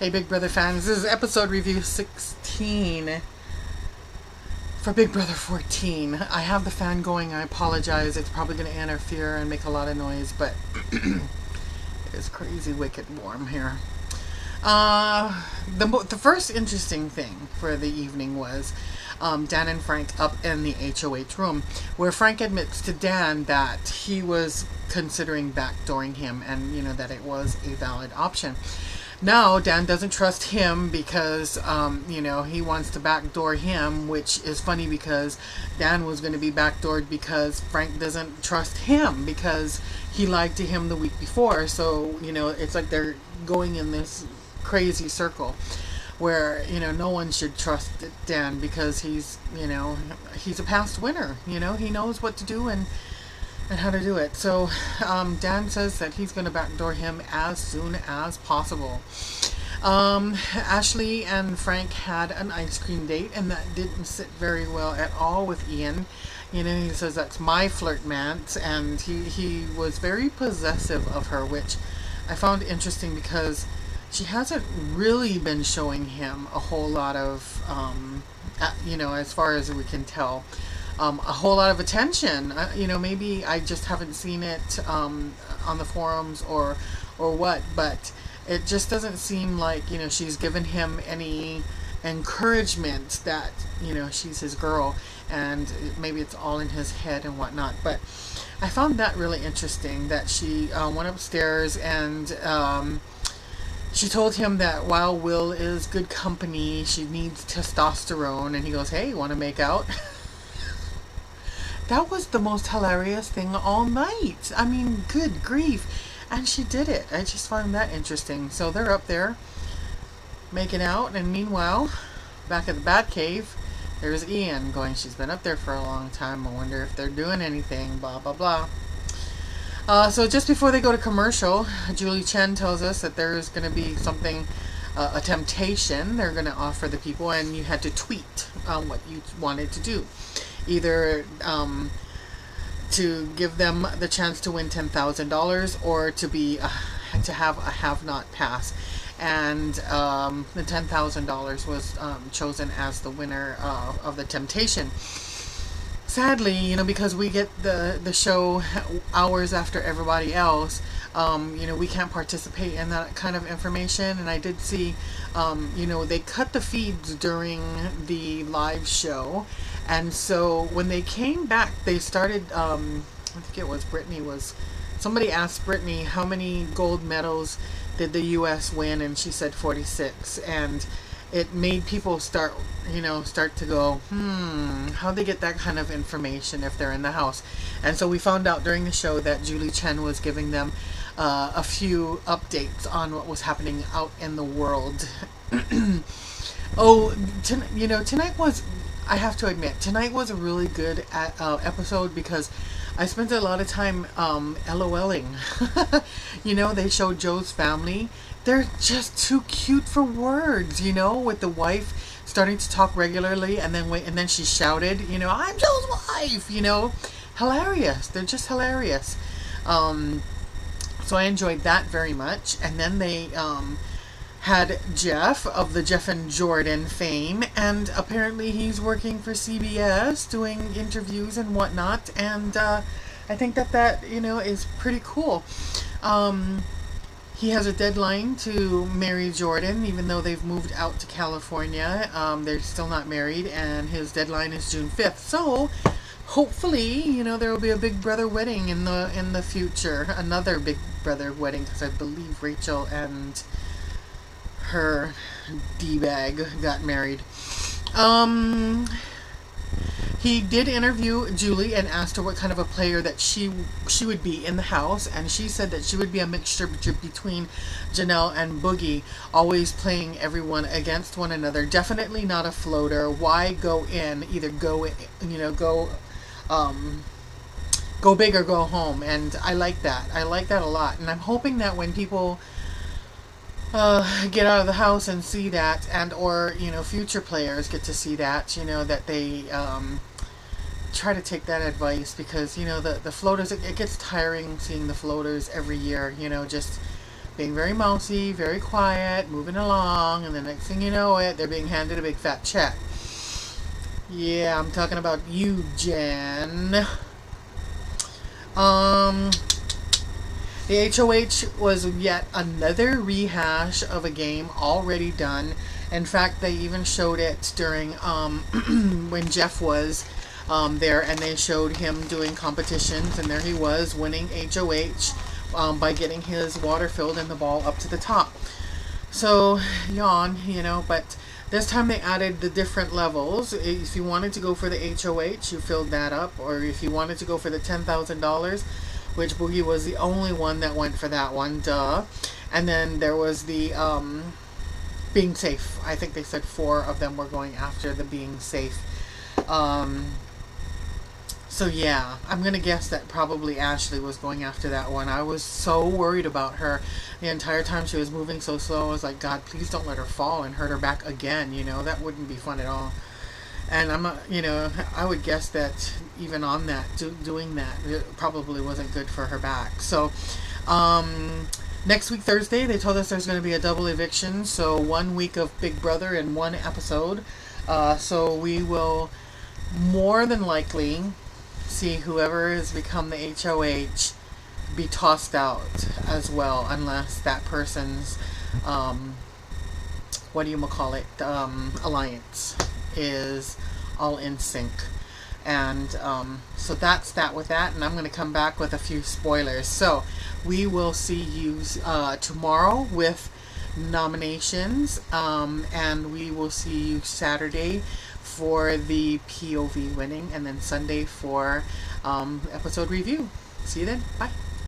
Hey Big Brother fans, this is episode review 16 for Big Brother 14. I have the fan going, I apologize, it's probably going to interfere and make a lot of noise, but it is crazy wicked warm here. The first interesting thing for the evening was Dan and Frank up in the HOH room, where Frank admits to Dan that he was considering backdooring him and, that it was a valid option. Now, Dan doesn't trust him because, he wants to backdoor him, which is funny because Dan was going to be backdoored because Frank doesn't trust him because he lied to him the week before. So, it's like they're going in this crazy circle where, no one should trust Dan because he's a past winner. He knows what to do and how to do it. So Dan says that he's going to backdoor him as soon as possible. Ashley and Frank had an ice cream date, and that didn't sit very well at all with Ian. He says that's my flirt mance, and he was very possessive of her, which I found interesting because she hasn't really been showing him a whole lot of, as far as we can tell, a whole lot of attention. Maybe I just haven't seen it on the forums or what, but it just doesn't seem like, she's given him any encouragement that, she's his girl, and maybe it's all in his head and whatnot. But I found that really interesting that she went upstairs and she told him that while Will is good company, she needs testosterone, and he goes, "Hey, want to make out?" That was the most hilarious thing all night. I mean, good grief. And she did it. I just found that interesting. So they're up there making out, and meanwhile, back at the Batcave, there's Ian going, "She's been up there for a long time. I wonder if they're doing anything, blah, blah, blah." So just before they go to commercial, Julie Chen tells us that there's going to be something, a temptation they're going to offer the people, and you had to tweet what you wanted to do. Either to give them the chance to win $10,000 or to have a have-not pass. And the $10,000 was chosen as the winner of the temptation. Sadly, because we get the show hours after everybody else, we can't participate in that kind of information. And I did see, they cut the feeds during the live show. And so when they came back, they started, I think it was somebody asked Brittany how many gold medals did the U.S. win, and she said 46. And it made people start to go, how'd they get that kind of information if they're in the house? And so we found out during the show that Julie Chen was giving them a few updates on what was happening out in the world. Tonight was, I have to admit, tonight was a really good episode because I spent a lot of time LOLing. They showed Joe's family. They're just too cute for words, with the wife starting to talk regularly and then she shouted, "I'm Joe's wife," hilarious. They're just hilarious. So I enjoyed that very much. And then they had Jeff of the Jeff and Jordan fame, and apparently he's working for CBS doing interviews and whatnot, and I think that is pretty cool. He has a deadline to marry Jordan, even though they've moved out to California. They're still not married, and his deadline is June 5th. So hopefully, there will be a Big Brother wedding in the future, another Big Brother wedding, because I believe Rachel and her D-bag got married. He did interview Julie and asked her what kind of a player that she would be in the house, and she said that she would be a mixture between Janelle and Boogie, always playing everyone against one another. Definitely not a floater. Why go in? Either go big or go home. And I like that. I like that a lot. And I'm hoping that when people get out of the house and see that, and or future players get to see that, that they try to take that advice, because the floaters, it gets tiring seeing the floaters every year, just being very mousy, very quiet, moving along, and the next thing you know it, they're being handed a big fat check. Yeah, I'm talking about you, Jenn. The HOH was yet another rehash of a game already done. In fact, they even showed it during when Jeff was there, and they showed him doing competitions, and there he was winning HOH by getting his water filled and the ball up to the top. So, yawn, but this time they added the different levels. If you wanted to go for the HOH, you filled that up, or if you wanted to go for the $10,000, which Boogie was the only one that went for that one, duh. And then there was the being safe. I think they said 4 of them were going after the being safe. So yeah, I'm going to guess that probably Ashley was going after that one. I was so worried about her the entire time she was moving so slow. I was like, God, please don't let her fall and hurt her back again. That wouldn't be fun at all. And I'm not, I would guess that even on that, doing that, it probably wasn't good for her back. So, next week, Thursday, they told us there's going to be a double eviction. So 1 week of Big Brother in 1 episode. So we will more than likely see whoever has become the HOH be tossed out as well, unless that person's, alliance is all in sync. And so that's that with that, and I'm going to come back with a few spoilers. So we will see you tomorrow with nominations, and we will see you Saturday for the POV winning, and then Sunday for episode review. See you then. Bye.